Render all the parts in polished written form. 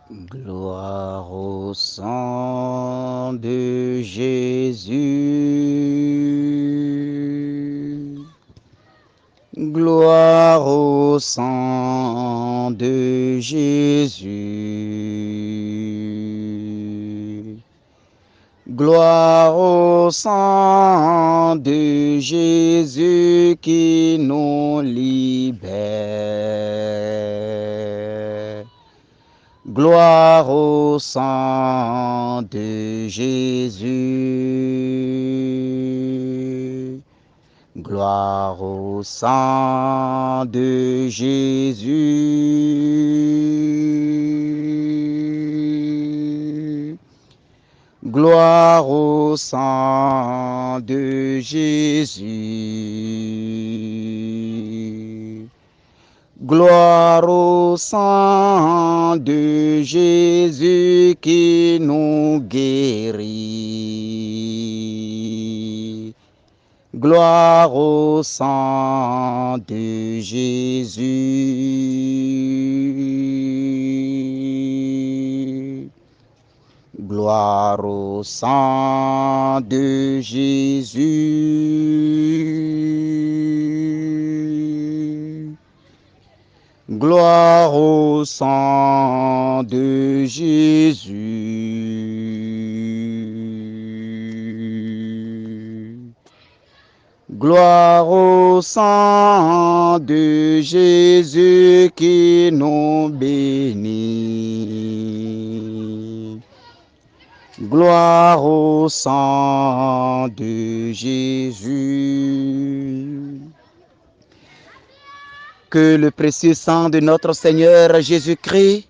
Gloire au sang de Jésus. Gloire au sang de Jésus. Gloire au sang de Jésus qui nous libère. Gloire au sang de Jésus. Gloire au sang de Jésus. Gloire au sang de Jésus. Gloire au sang de Jésus qui nous guérit. Gloire au sang de Jésus. Gloire au sang de Jésus. Gloire au sang de Jésus. Gloire au sang de Jésus qui nous bénit. Gloire au sang de Jésus. Que le précieux sang de notre Seigneur Jésus-Christ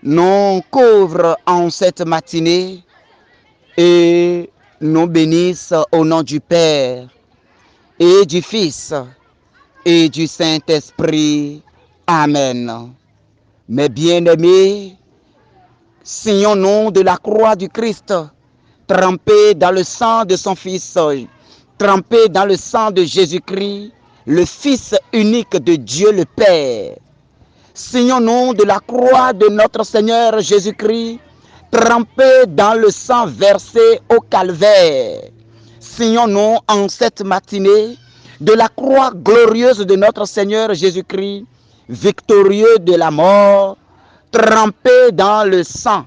nous couvre en cette matinée et nous bénisse au nom du Père et du Fils et du Saint-Esprit. Amen. Mes bien-aimés, signons-nous de la croix du Christ, trempés dans le sang de son Fils, trempés dans le sang de Jésus-Christ, le Fils unique de Dieu le Père. Signons-nous de la croix de notre Seigneur Jésus-Christ, trempés dans le sang versé au calvaire. Signons-nous en cette matinée de la croix glorieuse de notre Seigneur Jésus-Christ, victorieux de la mort, trempé dans le sang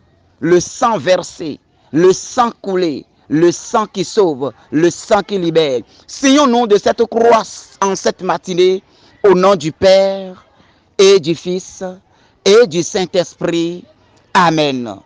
versé, le sang coulé, le sang qui sauve, le sang qui libère. Signons-nous de cette croix en cette matinée, au nom du Père et du Fils et du Saint-Esprit. Amen.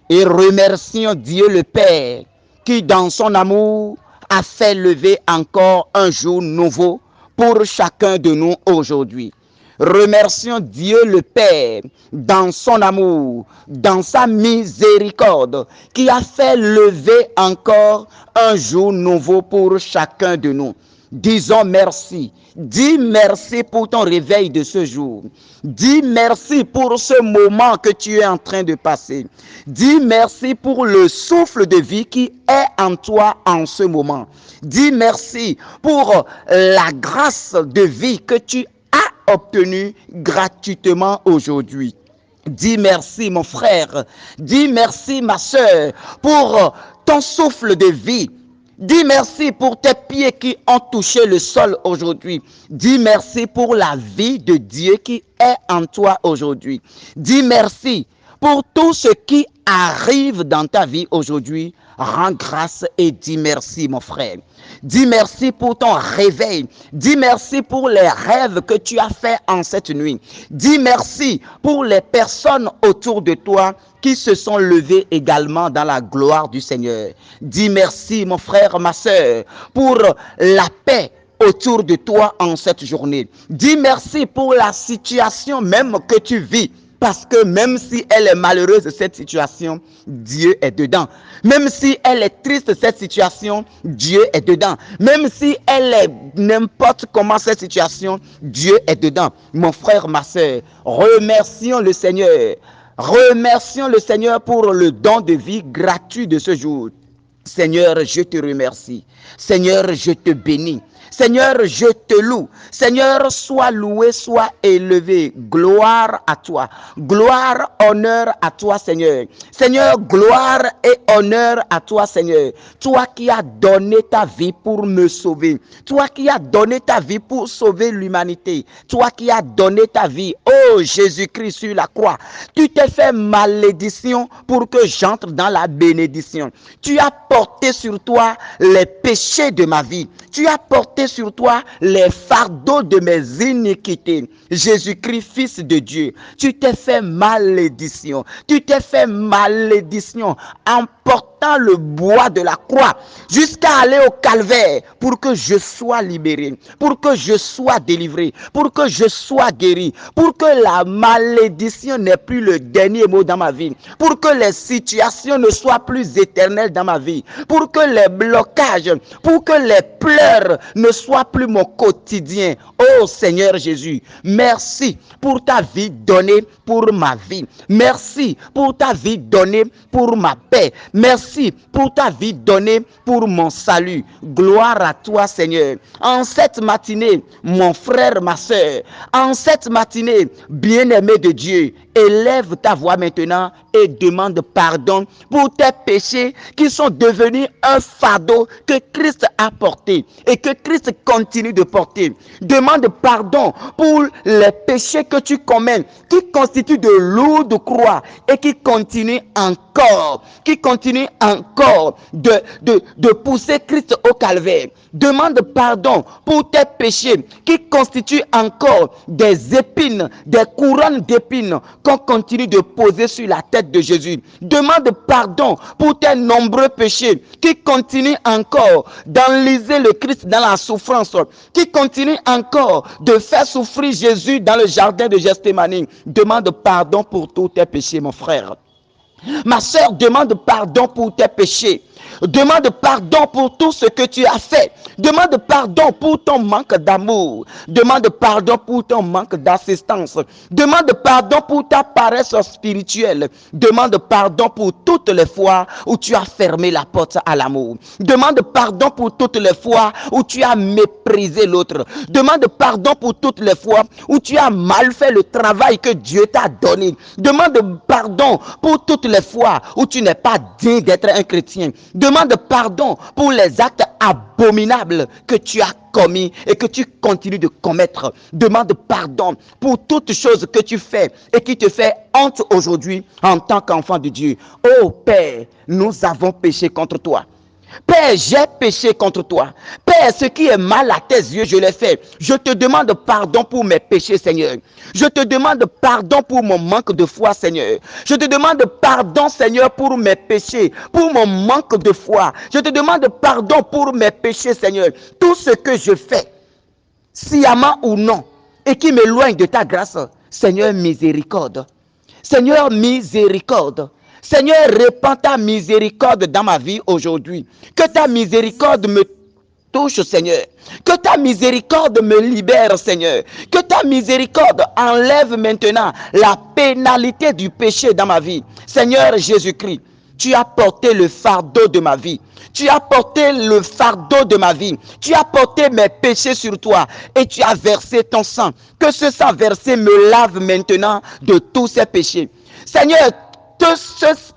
Et remercions Dieu le Père qui, dans son amour, a fait lever encore un jour nouveau pour chacun de nous aujourd'hui. Remercions Dieu le Père dans son amour, dans sa miséricorde, qui a fait lever encore un jour nouveau pour chacun de nous. Disons merci. Dis merci pour ton réveil de ce jour. Dis merci pour ce moment que tu es en train de passer. Dis merci pour le souffle de vie qui est en toi en ce moment. Dis merci pour la grâce de vie que tu as obtenue gratuitement aujourd'hui. Dis merci mon frère. Dis merci ma soeur pour ton souffle de vie. Dis merci pour tes pieds qui ont touché le sol aujourd'hui. Dis merci pour la vie de Dieu qui est en toi aujourd'hui. Dis merci pour tout ce qui arrive dans ta vie aujourd'hui. Rends grâce et dis merci mon frère. Dis merci pour ton réveil. Dis merci pour les rêves que tu as faits en cette nuit. Dis merci pour les personnes autour de toi qui se sont levées également dans la gloire du Seigneur. Dis merci mon frère, ma soeur, pour la paix autour de toi en cette journée. Dis merci pour la situation même que tu vis. Parce que même si elle est malheureuse, cette situation, Dieu est dedans. Même si elle est triste, cette situation, Dieu est dedans. Même si elle est n'importe comment cette situation, Dieu est dedans. Mon frère, ma soeur, remercions le Seigneur. Remercions le Seigneur pour le don de vie gratuit de ce jour. Seigneur, je te remercie. Seigneur, je te bénis. Seigneur, je te loue. Seigneur, sois loué, sois élevé. Gloire à toi. Gloire, honneur à toi, Seigneur. Seigneur, gloire et honneur à toi, Seigneur. Toi qui as donné ta vie pour me sauver. Toi qui as donné ta vie pour sauver l'humanité. Toi qui as donné ta vie, oh Jésus-Christ sur la croix. Tu t'es fait malédiction pour que j'entre dans la bénédiction. Tu as porté sur toi les péchés de ma vie. Tu as porté sur toi les fardeaux de mes iniquités. Jésus-Christ, Fils de Dieu, tu t'es fait malédiction. Tu t'es fait malédiction en portant le bois de la croix jusqu'à aller au calvaire pour que je sois libéré, pour que je sois délivré, pour que je sois guéri, pour que la malédiction n'ait plus le dernier mot dans ma vie, pour que les situations ne soient plus éternelles dans ma vie, pour que les blocages, pour que les pleurs ne soient plus mon quotidien. Oh Seigneur Jésus, merci pour ta vie donnée pour ma vie. Merci pour ta vie donnée pour ma paix. Merci pour ta vie donnée pour mon salut. Gloire à toi, Seigneur. En cette matinée, mon frère, ma soeur, en cette matinée, bien-aimé de Dieu, élève ta voix maintenant et demande pardon pour tes péchés qui sont devenus un fardeau que Christ a porté et que Christ continue de porter. Demande pardon pour les péchés que tu commets, qui constituent de lourdes croix et qui continuent encore de pousser Christ au calvaire. Demande pardon pour tes péchés qui constituent encore des épines, des couronnes d'épines qu'on continue de poser sur la tête de Jésus. Demande pardon pour tes nombreux péchés qui continuent encore d'enliser le Christ dans la souffrance, qui continuent encore de faire souffrir Jésus dans le jardin de Gethsémani. Demande pardon pour tous tes péchés, mon frère. Ma soeur, demande pardon pour tes péchés. Demande pardon pour tout ce que tu as fait. Demande pardon pour ton manque d'amour. Demande pardon pour ton manque d'assistance. Demande pardon pour ta paresse spirituelle. Demande pardon pour toutes les fois où tu as fermé la porte à l'amour. Demande pardon pour toutes les fois où tu as méprisé l'autre. Demande pardon pour toutes les fois où tu as mal fait le travail que Dieu t'a donné. Demande pardon pour toutes les fois où tu n'es pas digne d'être un chrétien. Demande pardon pour les actes abominables que tu as commis et que tu continues de commettre. Demande pardon pour toutes choses que tu fais et qui te fait honte aujourd'hui en tant qu'enfant de Dieu. Oh Père, nous avons péché contre toi. Père, j'ai péché contre toi. Père, ce qui est mal à tes yeux, je l'ai fait. Je te demande pardon pour mes péchés, Seigneur. Je te demande pardon pour mon manque de foi, Seigneur. Je te demande pardon, Seigneur, pour mes péchés, pour mon manque de foi. Je te demande pardon pour mes péchés, Seigneur. Tout ce que je fais, sciemment ou non, et qui m'éloigne de ta grâce, Seigneur, miséricorde. Seigneur, miséricorde. Seigneur, répands ta miséricorde dans ma vie aujourd'hui. Que ta miséricorde me touche, Seigneur. Que ta miséricorde me libère, Seigneur. Que ta miséricorde enlève maintenant la pénalité du péché dans ma vie. Seigneur Jésus-Christ, tu as porté le fardeau de ma vie. Tu as porté le fardeau de ma vie. Tu as porté mes péchés sur toi et tu as versé ton sang. Que ce sang versé me lave maintenant de tous ces péchés. Seigneur,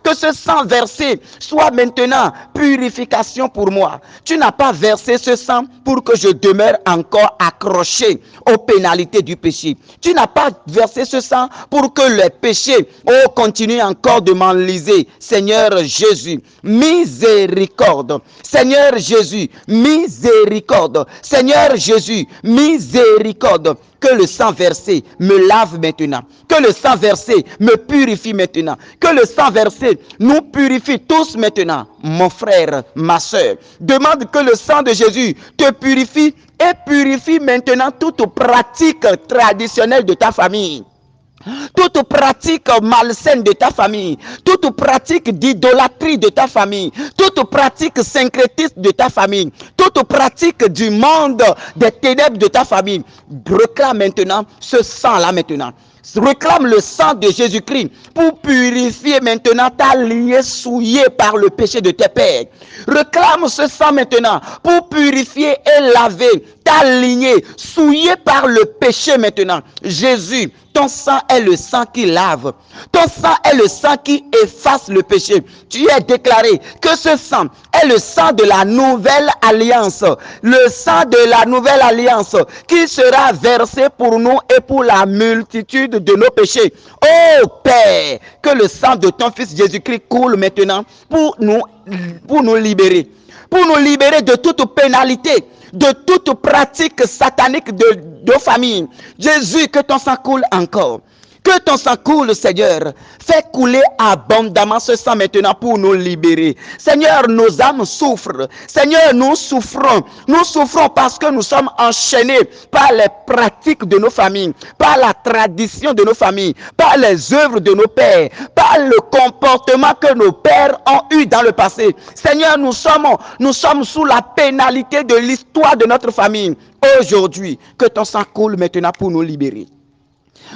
que ce sang versé soit maintenant purification pour moi. Tu n'as pas versé ce sang pour que je demeure encore accroché aux pénalités du péché. Tu n'as pas versé ce sang pour que les péchés continuent encore de m'enliser. Seigneur Jésus, miséricorde. Seigneur Jésus, miséricorde. Seigneur Jésus, miséricorde. Que le sang versé me lave maintenant. Que le sang versé me purifie maintenant. Que le sang versé nous purifie tous maintenant. Mon frère, ma soeur, demande que le sang de Jésus te purifie et purifie maintenant toute pratique traditionnelle de ta famille. Toute pratique malsaine de ta famille, toute pratique d'idolâtrie de ta famille, toute pratique syncrétiste de ta famille, toute pratique du monde des ténèbres de ta famille, réclame maintenant ce sang-là maintenant. Réclame le sang de Jésus-Christ pour purifier maintenant ta lignée souillée par le péché de tes pères. Réclame ce sang maintenant pour purifier et laver ta lignée, souillée par le péché maintenant. Jésus, ton sang est le sang qui lave. Ton sang est le sang qui efface le péché. Tu as déclaré que ce sang est le sang de la nouvelle alliance. Le sang de la nouvelle alliance qui sera versé pour nous et pour la multitude de nos péchés. Oh Père, que le sang de ton Fils Jésus-Christ coule maintenant pour nous libérer. Pour nous libérer de toute pénalité, de toute pratique satanique de nos familles. Jésus, que ton sang coule encore. Que ton sang coule, Seigneur. Fais couler abondamment ce sang maintenant pour nous libérer. Seigneur, nos âmes souffrent. Seigneur, nous souffrons. Nous souffrons parce que nous sommes enchaînés par les pratiques de nos familles, par la tradition de nos familles, par les œuvres de nos pères, par le comportement que nos pères ont eu dans le passé. Seigneur, nous sommes sous la pénalité de l'histoire de notre famille. Aujourd'hui, que ton sang coule maintenant pour nous libérer.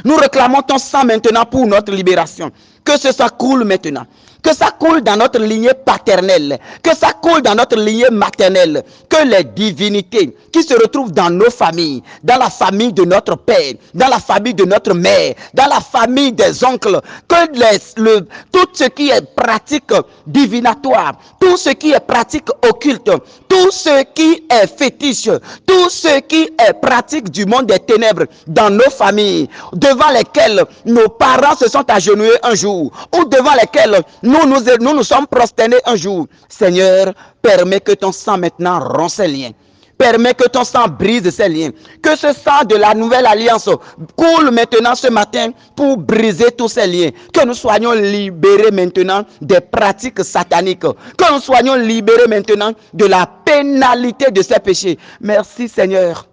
Nous réclamons ton sang maintenant pour notre libération. Que ce sang coule maintenant. Que ça coule dans notre lignée paternelle. Que ça coule dans notre lignée maternelle. Que les divinités qui se retrouvent dans nos familles, dans la famille de notre père, dans la famille de notre mère, dans la famille des oncles, que tout ce qui est pratique divinatoire, tout ce qui est pratique occulte, tout ce qui est fétiche, tout ce qui est pratique du monde des ténèbres dans nos familles, devant lesquelles nos parents se sont agenouillés un jour, ou devant lesquelles nous sommes prosternés un jour. Seigneur, permets que ton sang maintenant rompt ces liens. Permets que ton sang brise ces liens. Que ce sang de la nouvelle alliance coule maintenant ce matin pour briser tous ces liens. Que nous soyons libérés maintenant des pratiques sataniques. Que nous soyons libérés maintenant de la pénalité de ces péchés. Merci Seigneur.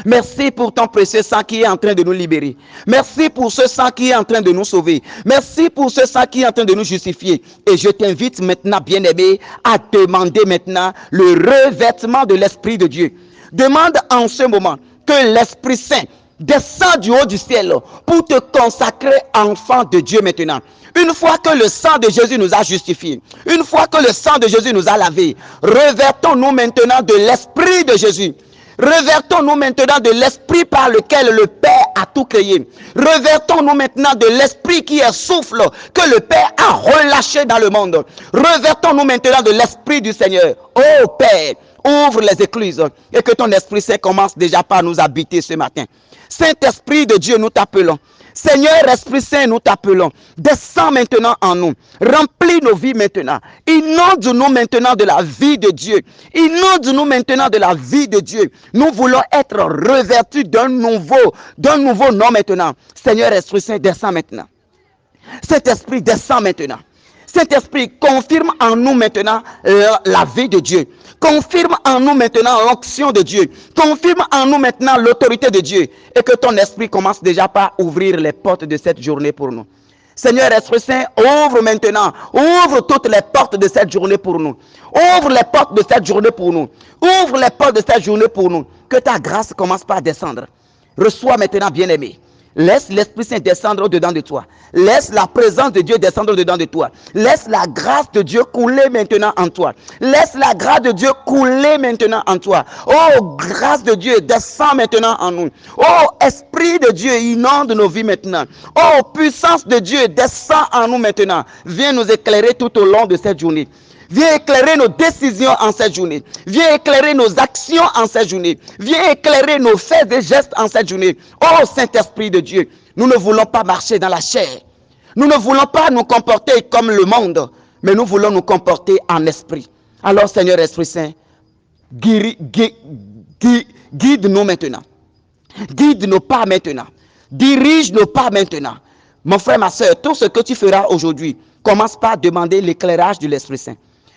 Merci pour ton précieux sang qui est en train de nous libérer. Merci pour ce sang qui est en train de nous sauver. Merci pour ce sang qui est en train de nous justifier. Et je t'invite maintenant, bien-aimé, à demander maintenant le revêtement de l'Esprit de Dieu. Demande en ce moment que l'Esprit Saint descend du haut du ciel pour te consacrer enfant de Dieu maintenant. Une fois que le sang de Jésus nous a justifiés, une fois que le sang de Jésus nous a lavés, revêtons-nous maintenant de l'Esprit de Jésus. Revertons-nous maintenant de l'esprit par lequel le Père a tout créé. Revertons-nous maintenant de l'esprit qui est souffle que le Père a relâché dans le monde. Revertons-nous maintenant de l'esprit du Seigneur. Oh Père, ouvre les écluses et que ton Esprit Saint commence déjà par nous habiter ce matin. Saint-Esprit de Dieu, nous t'appelons. Seigneur, Esprit Saint, nous t'appelons. Descends maintenant en nous. Remplis nos vies maintenant. Inonde-nous maintenant de la vie de Dieu. Inonde-nous maintenant de la vie de Dieu. Nous voulons être revêtus d'un nouveau nom maintenant. Seigneur, Esprit Saint, descends maintenant. Cet esprit descend maintenant. Saint-Esprit, confirme en nous maintenant la vie de Dieu. Confirme en nous maintenant l'onction de Dieu. Confirme en nous maintenant l'autorité de Dieu. Et que ton esprit commence déjà par ouvrir les portes de cette journée pour nous. Seigneur Esprit Saint, ouvre maintenant. Ouvre toutes les portes de cette journée pour nous. Ouvre les portes de cette journée pour nous. Ouvre les portes de cette journée pour nous. Que ta grâce commence par descendre. Reçois maintenant, bien-aimé. Laisse l'Esprit Saint descendre au-dedans de toi. Laisse la présence de Dieu descendre au-dedans de toi. Laisse la grâce de Dieu couler maintenant en toi. Laisse la grâce de Dieu couler maintenant en toi. Oh, grâce de Dieu, descends maintenant en nous. Oh, Esprit de Dieu, inonde nos vies maintenant. Oh, puissance de Dieu, descends en nous maintenant. Viens nous éclairer tout au long de cette journée. Viens éclairer nos décisions en cette journée. Viens éclairer nos actions en cette journée. Viens éclairer nos faits et gestes en cette journée. Oh Saint-Esprit de Dieu, nous ne voulons pas marcher dans la chair. Nous ne voulons pas nous comporter comme le monde, mais nous voulons nous comporter en esprit. Alors Seigneur Esprit Saint, guide-nous maintenant. Guide nos pas maintenant. Dirige nos pas maintenant. Mon frère, ma soeur, tout ce que tu feras aujourd'hui, commence par demander l'éclairage de l'Esprit Saint.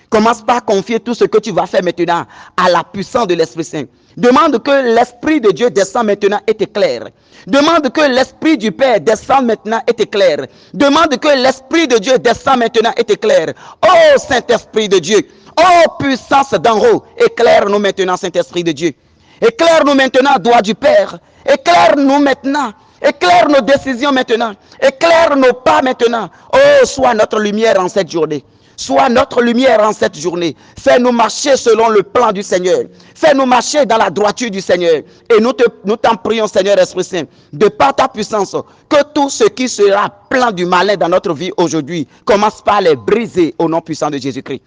Commence par confier tout ce que tu vas faire maintenant à la puissance de l'Esprit Saint. Demande que l'Esprit de Dieu descende maintenant et t'éclaire. Demande que l'Esprit du Père descende maintenant et t'éclaire. Demande que l'Esprit de Dieu descende maintenant et t'éclaire. Oh Saint-Esprit de Dieu, oh puissance d'en haut, éclaire-nous maintenant, Saint-Esprit de Dieu. Éclaire-nous maintenant, doigt du Père. Éclaire-nous maintenant. Éclaire nos décisions maintenant. Éclaire nos pas maintenant. Oh, sois notre lumière en cette journée. Sois notre lumière en cette journée. Fais-nous marcher selon le plan du Seigneur. Fais-nous marcher dans la droiture du Seigneur. Et nous t'en prions, Seigneur Esprit Saint, de par ta puissance, que tout ce qui sera plein du malin dans notre vie aujourd'hui commence par les briser au nom puissant de Jésus-Christ.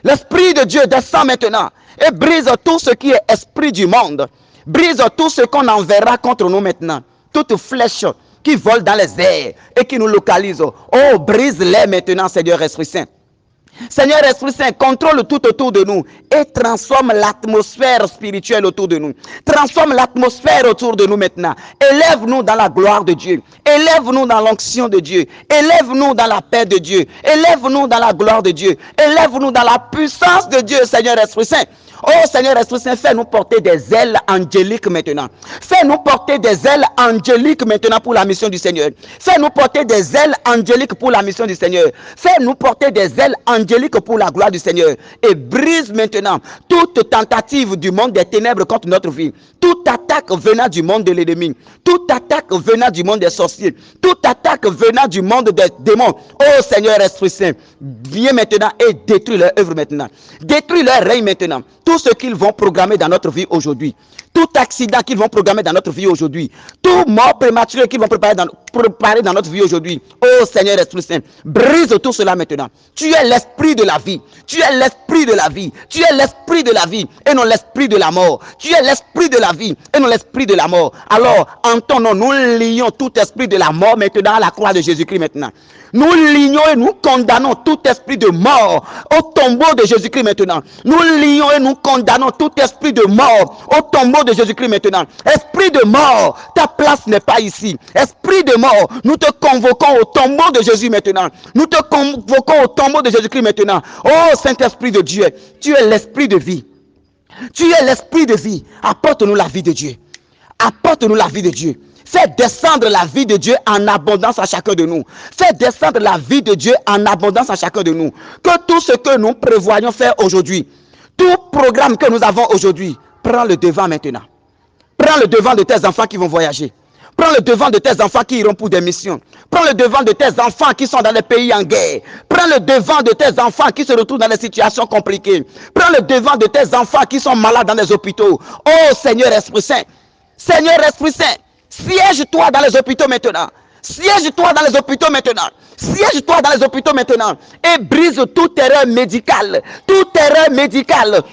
L'Esprit de Dieu descend maintenant et brise tout ce qui est esprit du monde. Brise tout ce qu'on enverra contre nous maintenant. Toute flèche qui vole dans les airs et qui nous localise. Oh, brise-les maintenant, Seigneur Esprit Saint. Seigneur Esprit Saint, contrôle tout autour de nous et transforme l'atmosphère spirituelle autour de nous. Transforme l'atmosphère autour de nous maintenant. Élève-nous dans la gloire de Dieu. Élève-nous dans l'onction de Dieu. Élève-nous dans la paix de Dieu. Élève-nous dans la gloire de Dieu. Élève-nous dans la puissance de Dieu, Seigneur Esprit Saint. Oh Seigneur Esprit Saint, fais-nous porter des ailes angéliques maintenant. Fais-nous porter des ailes angéliques maintenant pour la mission du Seigneur. Fais-nous porter des ailes angéliques pour la mission du Seigneur. Fais-nous porter des ailes angéliques pour la gloire du Seigneur. Et brise maintenant toute tentative du monde des ténèbres contre notre vie. Toute attaque venant du monde de l'ennemi. Toute attaque venant du monde des sorciers. Toute attaque venant du monde des démons. Oh Seigneur Esprit Saint, viens maintenant et détruis leur œuvre maintenant. Détruis leur règne maintenant. Tout ce qu'ils vont programmer dans notre vie aujourd'hui, tout accident qu'ils vont programmer dans notre vie aujourd'hui, tout mort prématuré qu'ils vont préparer dans notre vie aujourd'hui, oh Seigneur Esprit Saint, brise tout cela maintenant. Tu es l'esprit de la vie, tu es l'esprit de la vie, tu es l'esprit de la vie et non l'esprit de la mort. Tu es l'esprit de la vie et non l'esprit de la mort. Alors, en ton nom, nous lions tout esprit de la mort maintenant à la croix de Jésus-Christ maintenant. Nous lions et nous condamnons tout esprit de mort au tombeau de Jésus-Christ maintenant. Nous lions et nous condamnons tout esprit de mort au tombeau de Jésus-Christ maintenant. Esprit de mort, ta place n'est pas ici. Esprit de mort, nous te convoquons au tombeau de Jésus maintenant. Nous te convoquons au tombeau de Jésus-Christ maintenant. Oh Saint-Esprit de Dieu, tu es l'esprit de vie. Tu es l'esprit de vie. Apporte-nous la vie de Dieu. Apporte-nous la vie de Dieu. Fais descendre la vie de Dieu en abondance à chacun de nous. Fais descendre la vie de Dieu en abondance à chacun de nous. Que tout ce que nous prévoyons faire aujourd'hui, tout programme que nous avons aujourd'hui, prends le devant maintenant. Prends le devant de tes enfants qui vont voyager. Prends le devant de tes enfants qui iront pour des missions. Prends le devant de tes enfants qui sont dans les pays en guerre. Prends le devant de tes enfants qui se retrouvent dans des situations compliquées. Prends le devant de tes enfants qui sont malades dans les hôpitaux. Oh Seigneur Esprit Saint, Seigneur Esprit Saint, siège-toi dans les hôpitaux maintenant. Siège-toi dans les hôpitaux maintenant. Siège-toi dans les hôpitaux maintenant et brise toute erreur médicale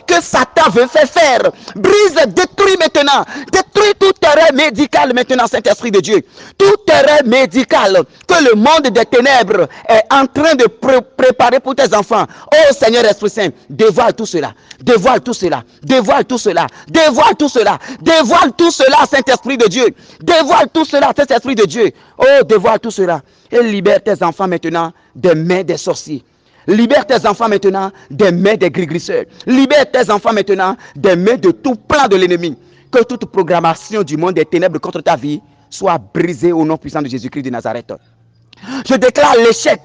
que Satan veut faire. Brise, détruis maintenant. Détruis toute erreur médicale maintenant, Saint-Esprit de Dieu. Toute erreur médicale que le monde des ténèbres est en train de préparer pour tes enfants. Oh Seigneur Esprit Saint, dévoile tout cela. Dévoile tout cela. Dévoile tout cela. Dévoile tout cela. Dévoile tout cela, Saint-Esprit de Dieu. Dévoile tout cela, Saint-Esprit de Dieu. Oh, dévoile tout cela. Et libère tes enfants maintenant des mains des sorciers. Libère tes enfants maintenant des mains des gris-grisseurs. Libère tes enfants maintenant des mains de tout plan de l'ennemi. Que toute programmation du monde des ténèbres contre ta vie soit brisée au nom puissant de Jésus-Christ de Nazareth. Je déclare l'échec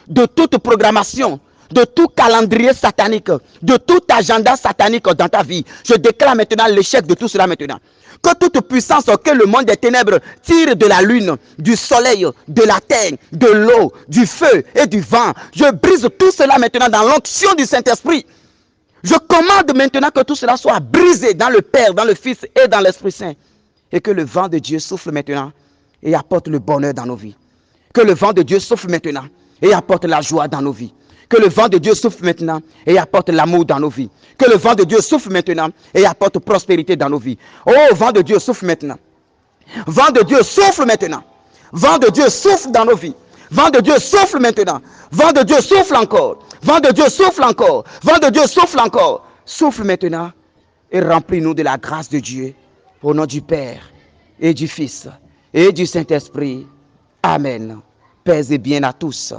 de toute programmation, de tout calendrier satanique, de tout agenda satanique dans ta vie. Je déclare maintenant l'échec de tout cela maintenant. Que toute puissance que le monde des ténèbres tire de la lune, du soleil, de la terre, de l'eau, du feu et du vent, je brise tout cela maintenant dans l'onction du Saint-Esprit. Je commande maintenant que tout cela soit brisé dans le Père, dans le Fils et dans l'Esprit Saint. Et que le vent de Dieu souffle maintenant et apporte le bonheur dans nos vies. Que le vent de Dieu souffle maintenant et apporte la joie dans nos vies. Que le vent de Dieu souffle maintenant et apporte l'amour dans nos vies. Que le vent de Dieu souffle maintenant et apporte prospérité dans nos vies. Oh, vent de Dieu souffle maintenant. Vent de Dieu souffle maintenant. Vent de Dieu souffle dans nos vies. Vent de Dieu souffle maintenant. Vent de Dieu souffle encore. Vent de Dieu souffle encore. Vent de Dieu souffle encore. Souffle maintenant et remplis-nous de la grâce de Dieu. Au nom du Père et du Fils et du Saint-Esprit. Amen. Paix et bien à tous.